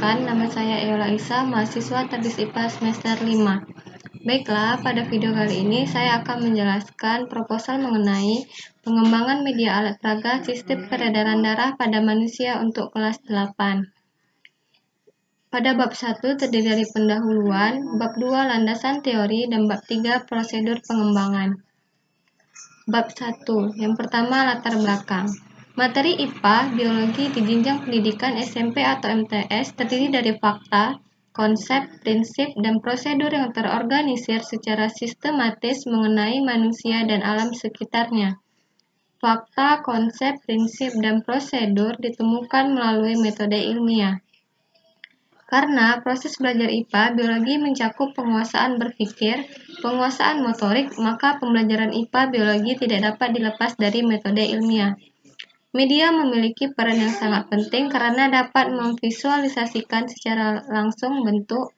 Perkenalkan, nama saya Eola Isa, mahasiswa Tadis IPA semester 5. Baiklah, pada video kali ini saya akan menjelaskan proposal mengenai pengembangan media alat peraga sistem peredaran darah pada manusia untuk kelas 8. Pada bab 1 terdiri dari pendahuluan, bab 2 landasan teori, dan bab 3 prosedur pengembangan. Bab 1. Yang pertama, latar belakang. Materi IPA, biologi di jenjang pendidikan SMP atau MTS terdiri dari fakta, konsep, prinsip, dan prosedur yang terorganisir secara sistematis mengenai manusia dan alam sekitarnya. Fakta, konsep, prinsip, dan prosedur ditemukan melalui metode ilmiah. Karena proses belajar IPA, biologi mencakup penguasaan berpikir, penguasaan motorik, maka pembelajaran IPA biologi tidak dapat dilepas dari metode ilmiah. Media memiliki peran yang sangat penting karena dapat memvisualisasikan secara langsung bentuk,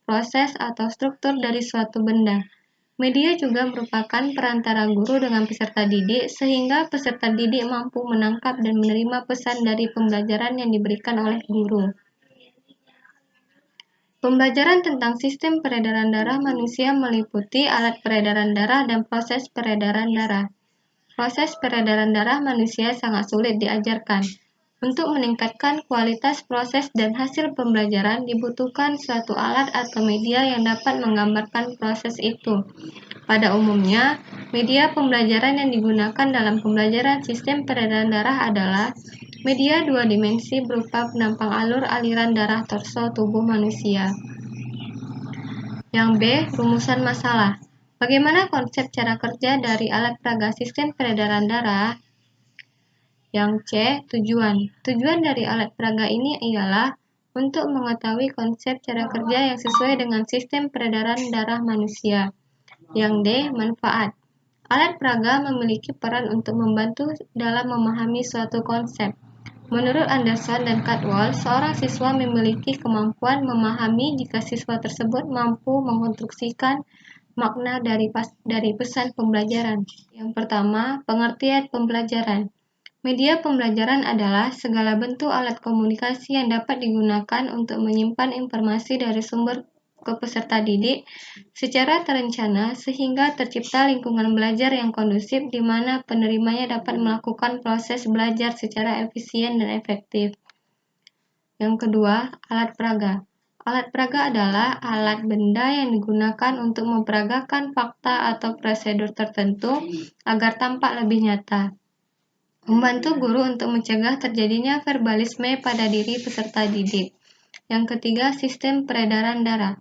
proses, atau struktur dari suatu benda. Media juga merupakan perantara guru dengan peserta didik, sehingga peserta didik mampu menangkap dan menerima pesan dari pembelajaran yang diberikan oleh guru. Pembelajaran tentang sistem peredaran darah manusia meliputi alat peredaran darah dan proses peredaran darah. Proses peredaran darah manusia sangat sulit diajarkan. Untuk meningkatkan kualitas proses dan hasil pembelajaran dibutuhkan suatu alat atau media yang dapat menggambarkan proses itu. Pada umumnya, media pembelajaran yang digunakan dalam pembelajaran sistem peredaran darah adalah media dua dimensi berupa penampang alur aliran darah torso tubuh manusia. Yang B. Rumusan masalah. Bagaimana konsep cara kerja dari alat peraga sistem peredaran darah? Yang C. Tujuan. Tujuan dari alat peraga ini ialah untuk mengetahui konsep cara kerja yang sesuai dengan sistem peredaran darah manusia. Yang D. Manfaat. Alat peraga memiliki peran untuk membantu dalam memahami suatu konsep. Menurut Anderson dan Caldwell, seorang siswa memiliki kemampuan memahami jika siswa tersebut mampu mengkonstruksikan makna dari pesan pembelajaran. Yang pertama, pengertian pembelajaran. Media pembelajaran adalah segala bentuk alat komunikasi yang dapat digunakan untuk menyimpan informasi dari sumber ke peserta didik secara terencana sehingga tercipta lingkungan belajar yang kondusif di mana penerimanya dapat melakukan proses belajar secara efisien dan efektif. Yang kedua, alat peraga. Alat peraga adalah alat benda yang digunakan untuk memperagakan fakta atau prosedur tertentu agar tampak lebih nyata. Membantu guru untuk mencegah terjadinya verbalisme pada diri peserta didik. Yang ketiga, sistem peredaran darah.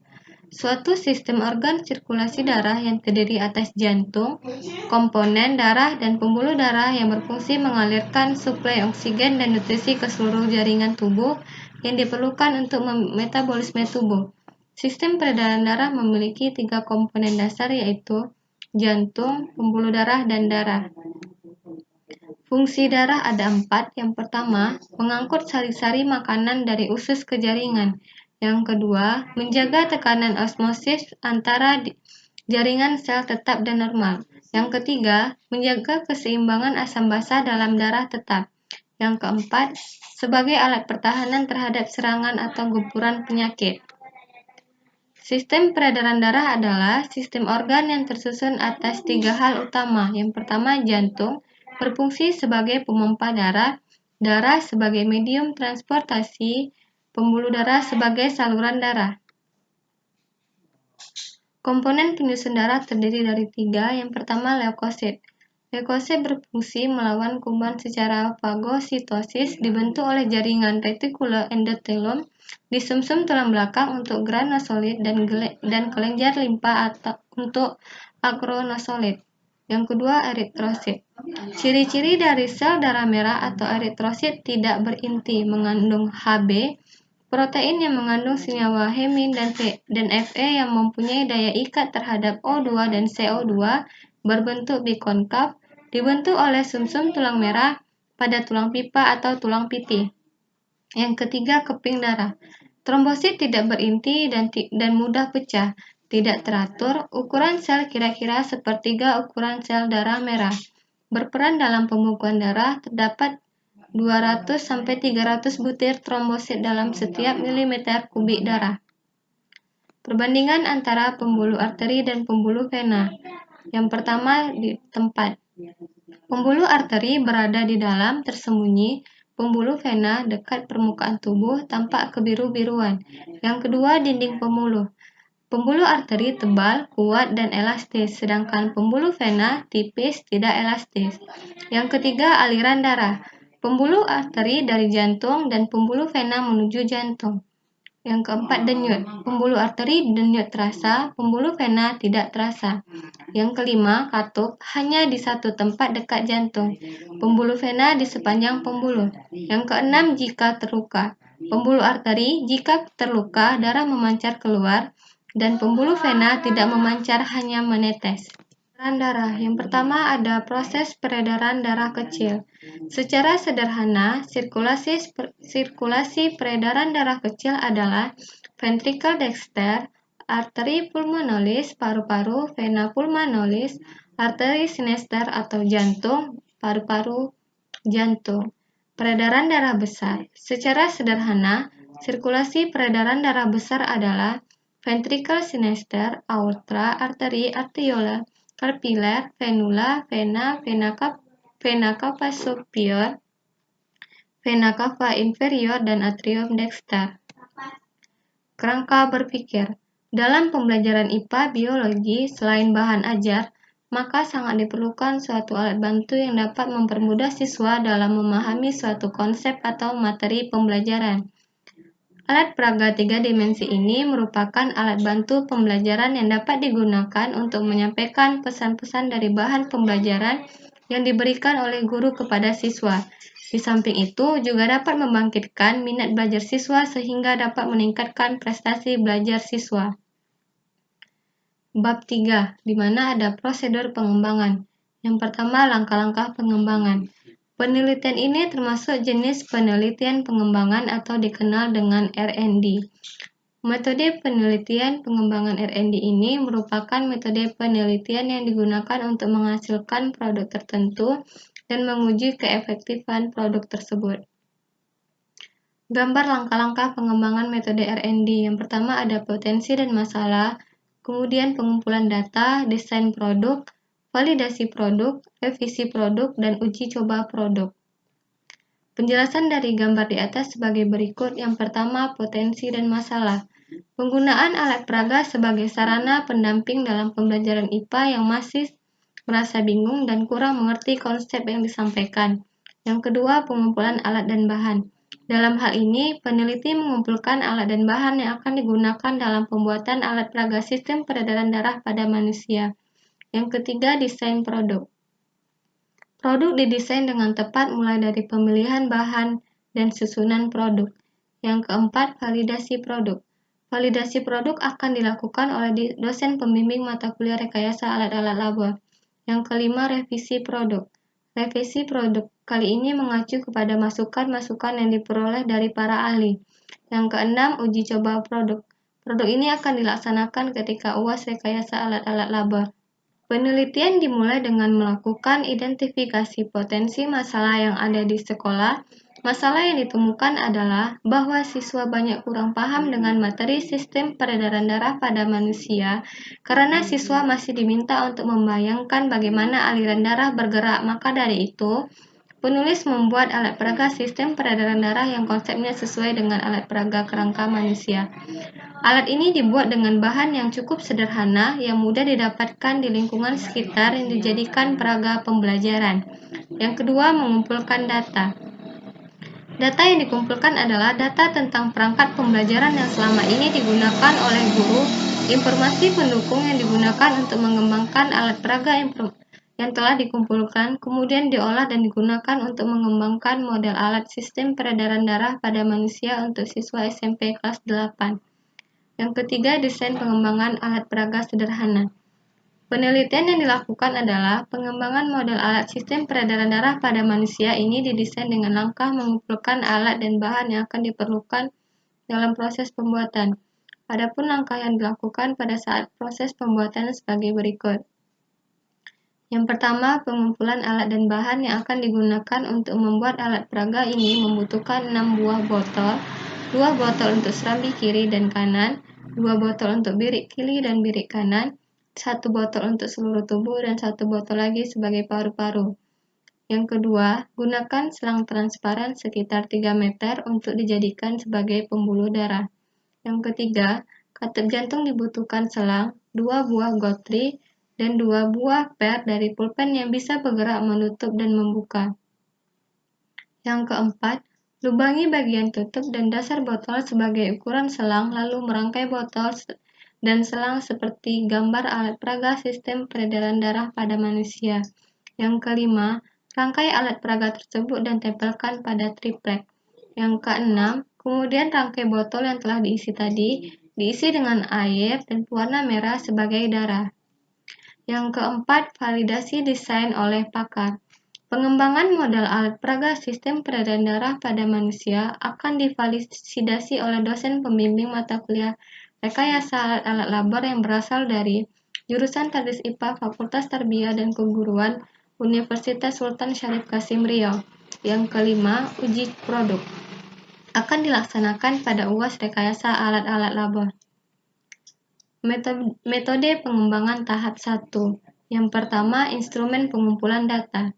Suatu sistem organ sirkulasi darah yang terdiri atas jantung, komponen darah, dan pembuluh darah yang berfungsi mengalirkan suplai oksigen dan nutrisi ke seluruh jaringan tubuh yang diperlukan untuk metabolisme tubuh. Sistem peredaran darah memiliki 3 komponen dasar yaitu jantung, pembuluh darah, dan darah. Fungsi darah ada 4. Yang pertama, mengangkut sari-sari makanan dari usus ke jaringan. Yang kedua, menjaga tekanan osmosis antara jaringan sel tetap dan normal. Yang ketiga, menjaga keseimbangan asam basa dalam darah tetap. Yang keempat, sebagai alat pertahanan terhadap serangan atau gempuran penyakit. Sistem peredaran darah adalah sistem organ yang tersusun atas 3 hal utama. Yang pertama, jantung berfungsi sebagai pemompa darah, darah sebagai medium transportasi, pembuluh darah sebagai saluran darah. Komponen penyusun darah terdiri dari 3. Yang pertama, leukosit. Leukosit berfungsi melawan kuman secara fagositosis dibentuk oleh jaringan retikular endotelom di sumsum tulang belakang untuk granulosit dan kelenjar limpa atau untuk agronosolit. Yang kedua, eritrosit. Ciri-ciri dari sel darah merah atau eritrosit tidak berinti, mengandung Hb, protein yang mengandung senyawa hemin dan Fe yang mempunyai daya ikat terhadap O2 dan CO2 berbentuk bikonkav, dibentuk oleh sumsum tulang merah pada tulang pipa atau tulang pipih. Yang ketiga, keping darah. Trombosit tidak berinti dan mudah pecah, tidak teratur, ukuran sel kira-kira sepertiga ukuran sel darah merah. Berperan dalam pembekuan darah, terdapat 200-300 butir trombosit dalam setiap milimeter kubik darah. Perbandingan antara pembuluh arteri dan pembuluh vena. Yang pertama, di tempat. Pembuluh arteri berada di dalam, tersembunyi. Pembuluh vena dekat permukaan tubuh, tampak kebiru-biruan. Yang kedua, dinding pembuluh. Pembuluh arteri tebal, kuat, dan elastis, sedangkan pembuluh vena tipis, tidak elastis. Yang ketiga, aliran darah. Pembuluh arteri dari jantung dan pembuluh vena menuju jantung. Yang keempat, denyut. Pembuluh arteri denyut terasa, pembuluh vena tidak terasa. Yang kelima, katup, hanya di satu tempat dekat jantung. Pembuluh vena di sepanjang pembuluh. Yang keenam, jika terluka. Pembuluh arteri, jika terluka, darah memancar keluar, dan pembuluh vena tidak memancar, hanya menetes. Peredaran darah. Yang pertama ada proses peredaran darah kecil. Secara sederhana, sirkulasi peredaran darah kecil adalah ventricle dexter, arteri pulmonalis, paru-paru, vena pulmonalis, arteri sinester atau jantung, paru-paru, jantung. Peredaran darah besar. Secara sederhana, sirkulasi peredaran darah besar adalah ventricle sinester, aorta, arteri, arteriola, kapiler, venula, vena, vena cava superior, vena cava inferior, dan atrium dexter. Kerangka berpikir. Dalam pembelajaran IPA biologi, selain bahan ajar, maka sangat diperlukan suatu alat bantu yang dapat mempermudah siswa dalam memahami suatu konsep atau materi pembelajaran. Alat peraga 3 dimensi ini merupakan alat bantu pembelajaran yang dapat digunakan untuk menyampaikan pesan-pesan dari bahan pembelajaran yang diberikan oleh guru kepada siswa. Di samping itu, juga dapat membangkitkan minat belajar siswa sehingga dapat meningkatkan prestasi belajar siswa. Bab 3, di mana ada prosedur pengembangan. Yang pertama, langkah-langkah pengembangan. Penelitian ini termasuk jenis penelitian pengembangan atau dikenal dengan R&D. Metode penelitian pengembangan R&D ini merupakan metode penelitian yang digunakan untuk menghasilkan produk tertentu dan menguji keefektifan produk tersebut. Gambar langkah-langkah pengembangan metode R&D. Yang pertama ada potensi dan masalah, kemudian pengumpulan data, desain produk, validasi produk, revisi produk, dan uji coba produk. Penjelasan dari gambar di atas sebagai berikut. Yang pertama, potensi dan masalah. Penggunaan alat peraga sebagai sarana pendamping dalam pembelajaran IPA yang masih merasa bingung dan kurang mengerti konsep yang disampaikan. Yang kedua, pengumpulan alat dan bahan. Dalam hal ini, peneliti mengumpulkan alat dan bahan yang akan digunakan dalam pembuatan alat peraga sistem peredaran darah pada manusia. Yang ketiga, desain produk. Produk didesain dengan tepat mulai dari pemilihan bahan dan susunan produk. Yang keempat, validasi produk. Validasi produk akan dilakukan oleh dosen pembimbing mata kuliah rekayasa alat-alat labor. Yang kelima, revisi produk. Revisi produk kali ini mengacu kepada masukan-masukan yang diperoleh dari para ahli. Yang keenam, uji coba produk. Produk ini akan dilaksanakan ketika UAS rekayasa alat-alat labor. Penelitian dimulai dengan melakukan identifikasi potensi masalah yang ada di sekolah. Masalah yang ditemukan adalah bahwa siswa banyak kurang paham dengan materi sistem peredaran darah pada manusia karena siswa masih diminta untuk membayangkan bagaimana aliran darah bergerak. Maka dari itu, penulis membuat alat peraga sistem peredaran darah yang konsepnya sesuai dengan alat peraga kerangka manusia. Alat ini dibuat dengan bahan yang cukup sederhana, yang mudah didapatkan di lingkungan sekitar yang dijadikan peraga pembelajaran. Yang kedua, mengumpulkan data. Data yang dikumpulkan adalah data tentang perangkat pembelajaran yang selama ini digunakan oleh guru, informasi pendukung yang digunakan untuk mengembangkan alat peraga yang telah dikumpulkan, kemudian diolah dan digunakan untuk mengembangkan model alat sistem peredaran darah pada manusia untuk siswa SMP kelas 8. Yang ketiga, desain pengembangan alat peraga sederhana. Penelitian yang dilakukan adalah pengembangan model alat sistem peredaran darah pada manusia ini didesain dengan langkah mengumpulkan alat dan bahan yang akan diperlukan dalam proses pembuatan. Adapun langkah yang dilakukan pada saat proses pembuatan sebagai berikut. Yang pertama, pengumpulan alat dan bahan yang akan digunakan untuk membuat alat peraga ini membutuhkan 6 buah botol, 2 botol untuk serambi kiri dan kanan, 2 botol untuk birik kiri dan birik kanan, 1 botol untuk seluruh tubuh, dan 1 botol lagi sebagai paru-paru. Yang kedua, gunakan selang transparan sekitar 3 meter untuk dijadikan sebagai pembuluh darah. Yang ketiga, katup jantung dibutuhkan selang, 2 buah gotri, dan 2 buah per dari pulpen yang bisa bergerak menutup dan membuka. Yang keempat, lubangi bagian tutup dan dasar botol sebagai ukuran selang, lalu merangkai botol dan selang seperti gambar alat peraga sistem peredaran darah pada manusia. Yang kelima, rangkai alat peraga tersebut dan tempelkan pada triplek. Yang keenam, kemudian rangkai botol yang telah diisi tadi, diisi dengan air dan pewarna merah sebagai darah. Yang keempat, validasi desain oleh pakar. Pengembangan modal alat peraga sistem peredaran darah pada manusia akan divalidasi oleh dosen pembimbing mata kuliah rekayasa alat-alat labor yang berasal dari jurusan Tadris IPA Fakultas Tarbiyah dan Keguruan Universitas Sultan Syarif Kasim Riau. Yang kelima, uji produk akan dilaksanakan pada UAS rekayasa alat-alat labor. Metode pengembangan tahap 1. Yang pertama, instrumen pengumpulan data.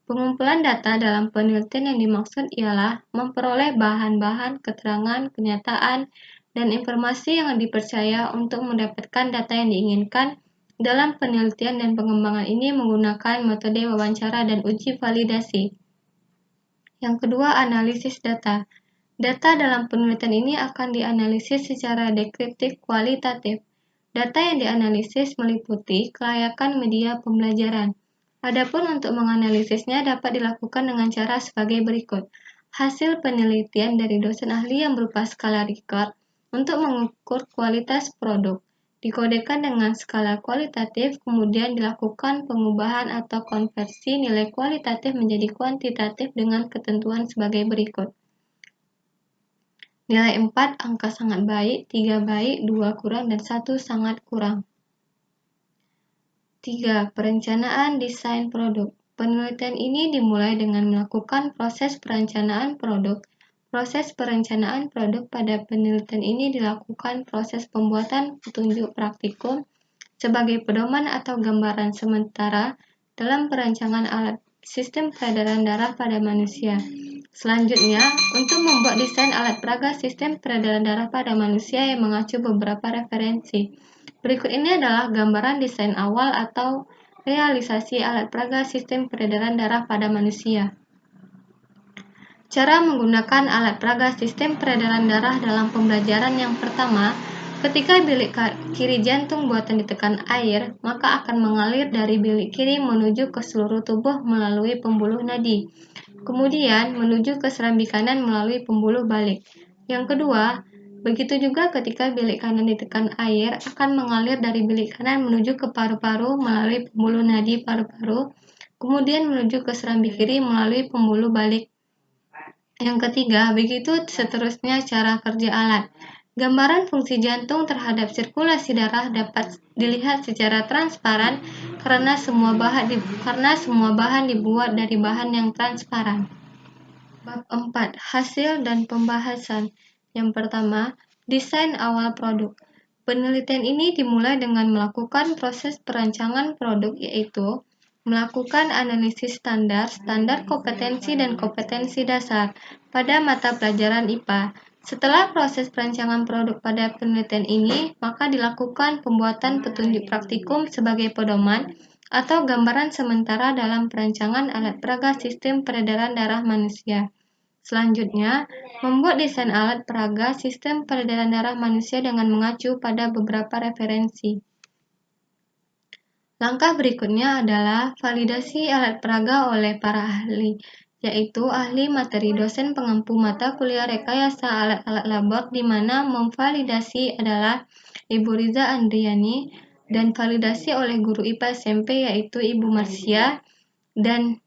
Pengumpulan data dalam penelitian yang dimaksud ialah memperoleh bahan-bahan, keterangan, kenyataan, dan informasi yang dipercaya untuk mendapatkan data yang diinginkan. Dalam penelitian dan pengembangan ini menggunakan metode wawancara dan uji validasi. Yang kedua, analisis data. Data dalam penelitian ini akan dianalisis secara deskriptif kualitatif. Data yang dianalisis meliputi kelayakan media pembelajaran. Adapun untuk menganalisisnya dapat dilakukan dengan cara sebagai berikut. Hasil penelitian dari dosen ahli yang berupa skala Likert untuk mengukur kualitas produk. Dikodekan dengan skala kualitatif, kemudian dilakukan pengubahan atau konversi nilai kualitatif menjadi kuantitatif dengan ketentuan sebagai berikut. Nilai 4, angka sangat baik, 3 baik, 2 kurang, dan 1 sangat kurang. 3. Perencanaan desain produk. Penelitian ini dimulai dengan melakukan proses perencanaan produk. Proses perencanaan produk pada penelitian ini dilakukan proses pembuatan petunjuk praktikum sebagai pedoman atau gambaran sementara dalam perancangan alat sistem peredaran darah pada manusia. Selanjutnya, untuk membuat desain alat peraga sistem peredaran darah pada manusia yang mengacu beberapa referensi. Berikut ini adalah gambaran desain awal atau realisasi alat peraga sistem peredaran darah pada manusia. Cara menggunakan alat peraga sistem peredaran darah dalam pembelajaran yang pertama, ketika bilik kiri jantung buatan ditekan air, maka akan mengalir dari bilik kiri menuju ke seluruh tubuh melalui pembuluh nadi. Kemudian menuju ke serambi kanan melalui pembuluh balik. Yang kedua, begitu juga ketika bilik kanan ditekan air, akan mengalir dari bilik kanan menuju ke paru-paru melalui pembuluh nadi paru-paru, kemudian menuju ke serambi kiri melalui pembuluh balik. Yang ketiga, begitu seterusnya cara kerja alat. Gambaran fungsi jantung terhadap sirkulasi darah dapat dilihat secara transparan karena semua bahan dibuat dari bahan yang transparan. Bab 4. Hasil dan pembahasan. Yang pertama, desain awal produk. Penelitian ini dimulai dengan melakukan proses perancangan produk, yaitu melakukan analisis standar kompetensi dan kompetensi dasar pada mata pelajaran IPA. Setelah proses perancangan produk pada penelitian ini, maka dilakukan pembuatan petunjuk praktikum sebagai pedoman atau gambaran sementara dalam perancangan alat peraga sistem peredaran darah manusia. Selanjutnya, membuat desain alat peraga sistem peredaran darah manusia dengan mengacu pada beberapa referensi. Langkah berikutnya adalah validasi alat peraga oleh para ahli, yaitu ahli materi dosen pengampu mata kuliah rekayasa alat-alat labor, di mana memvalidasi adalah Ibu Riza Andriani dan validasi oleh guru IPA SMP yaitu Ibu Marsia, dan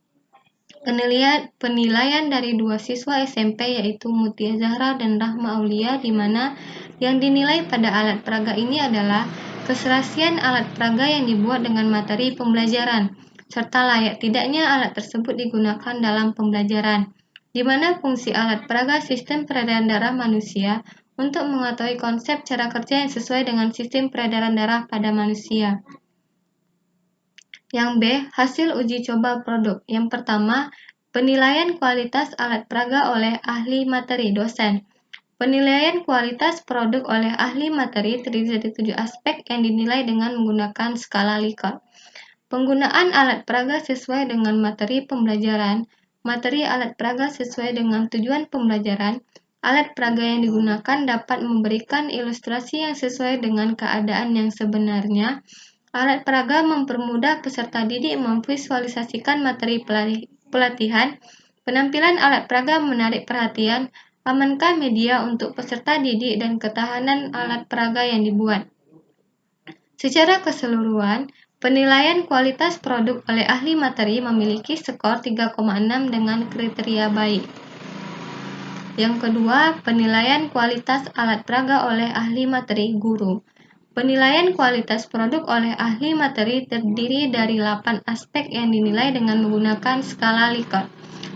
penilaian dari 2 siswa SMP yaitu Mutia Zahra dan Rahma Aulia, di mana yang dinilai pada alat peraga ini adalah keserasian alat peraga yang dibuat dengan materi pembelajaran, serta layak tidaknya alat tersebut digunakan dalam pembelajaran, di mana fungsi alat peraga sistem peredaran darah manusia untuk mengetahui konsep cara kerja yang sesuai dengan sistem peredaran darah pada manusia. Yang B. Hasil uji coba produk. Yang pertama, penilaian kualitas alat peraga oleh ahli materi dosen. Penilaian kualitas produk oleh ahli materi terdiri dari 7 aspek yang dinilai dengan menggunakan skala Likert. Penggunaan alat peraga sesuai dengan materi pembelajaran. Materi alat peraga sesuai dengan tujuan pembelajaran. Alat peraga yang digunakan dapat memberikan ilustrasi yang sesuai dengan keadaan yang sebenarnya. Alat peraga mempermudah peserta didik memvisualisasikan materi pelatihan. Penampilan alat peraga menarik perhatian. Amankah media untuk peserta didik dan ketahanan alat peraga yang dibuat? Secara keseluruhan, penilaian kualitas produk oleh ahli materi memiliki skor 3,6 dengan kriteria baik. Yang kedua, penilaian kualitas alat peraga oleh ahli materi guru. Penilaian kualitas produk oleh ahli materi terdiri dari 8 aspek yang dinilai dengan menggunakan skala Likert.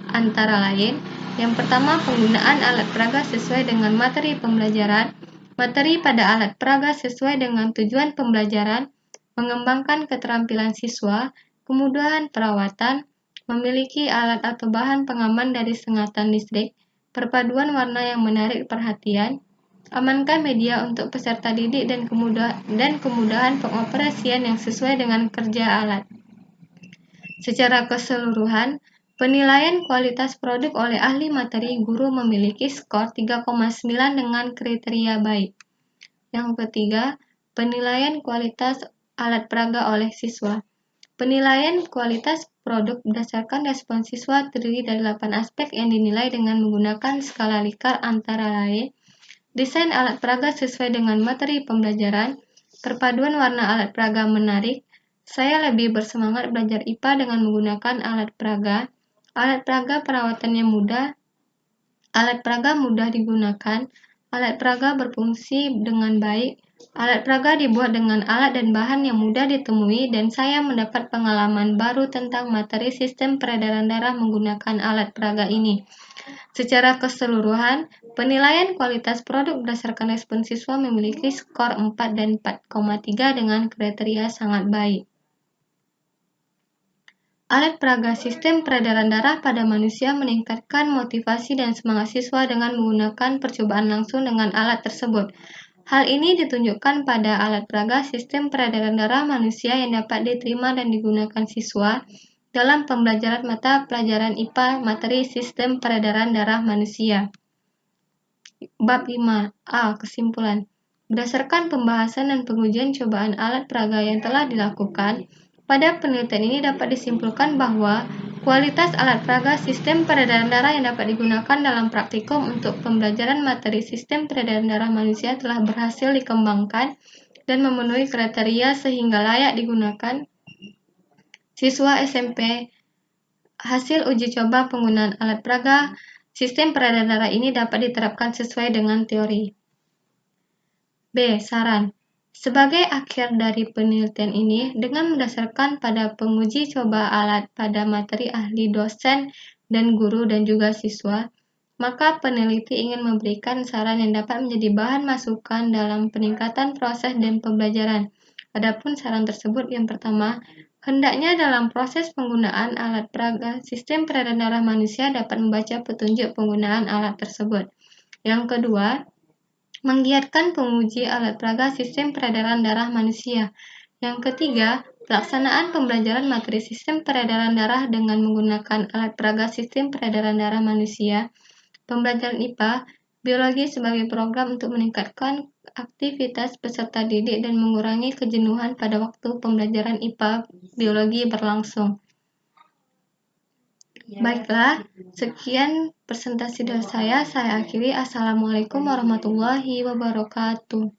Antara lain, yang pertama, penggunaan alat peraga sesuai dengan materi pembelajaran. Materi pada alat peraga sesuai dengan tujuan pembelajaran, mengembangkan keterampilan siswa, kemudahan perawatan, memiliki alat atau bahan pengaman dari sengatan listrik, perpaduan warna yang menarik perhatian, amankan media untuk peserta didik dan kemudahan pengoperasian yang sesuai dengan kerja alat. Secara keseluruhan, penilaian kualitas produk oleh ahli materi guru memiliki skor 3,9 dengan kriteria baik. Yang ketiga, penilaian kualitas alat peraga oleh siswa. Penilaian kualitas produk berdasarkan respon siswa terdiri dari 8 aspek yang dinilai dengan menggunakan skala Likert, antara lain desain alat peraga sesuai dengan materi pembelajaran, perpaduan warna alat peraga menarik, saya lebih bersemangat belajar IPA dengan menggunakan alat peraga perawatannya mudah, alat peraga mudah digunakan, alat peraga berfungsi dengan baik, alat peraga dibuat dengan alat dan bahan yang mudah ditemui, dan saya mendapat pengalaman baru tentang materi sistem peredaran darah menggunakan alat peraga ini. Secara keseluruhan, penilaian kualitas produk berdasarkan respon siswa memiliki skor 4 dan 4,3 dengan kriteria sangat baik. Alat peraga sistem peredaran darah pada manusia meningkatkan motivasi dan semangat siswa dengan menggunakan percobaan langsung dengan alat tersebut. Hal ini ditunjukkan pada alat peraga sistem peredaran darah manusia yang dapat diterima dan digunakan siswa dalam pembelajaran mata pelajaran IPA materi sistem peredaran darah manusia. Bab 5a. Kesimpulan. Berdasarkan pembahasan dan pengujian cobaan alat peraga yang telah dilakukan, pada penelitian ini dapat disimpulkan bahwa kualitas alat peraga sistem peredaran darah yang dapat digunakan dalam praktikum untuk pembelajaran materi sistem peredaran darah manusia telah berhasil dikembangkan dan memenuhi kriteria sehingga layak digunakan siswa SMP. Hasil uji coba penggunaan alat peraga sistem peredaran darah ini dapat diterapkan sesuai dengan teori. B. Saran. Sebagai akhir dari penelitian ini, dengan mendasarkan pada penguji coba alat pada materi ahli dosen dan guru dan juga siswa, maka peneliti ingin memberikan saran yang dapat menjadi bahan masukan dalam peningkatan proses dan pembelajaran. Adapun saran tersebut, yang pertama, hendaknya dalam proses penggunaan alat peraga sistem peredaran darah manusia dapat membaca petunjuk penggunaan alat tersebut. Yang kedua, menggiatkan penguji alat peraga sistem peredaran darah manusia. Yang ketiga, pelaksanaan pembelajaran materi sistem peredaran darah dengan menggunakan alat peraga sistem peredaran darah manusia. Pembelajaran IPA, biologi sebagai program untuk meningkatkan aktivitas peserta didik dan mengurangi kejenuhan pada waktu pembelajaran IPA biologi berlangsung. Baiklah, sekian presentasi dari saya akhiri. Assalamualaikum warahmatullahi wabarakatuh.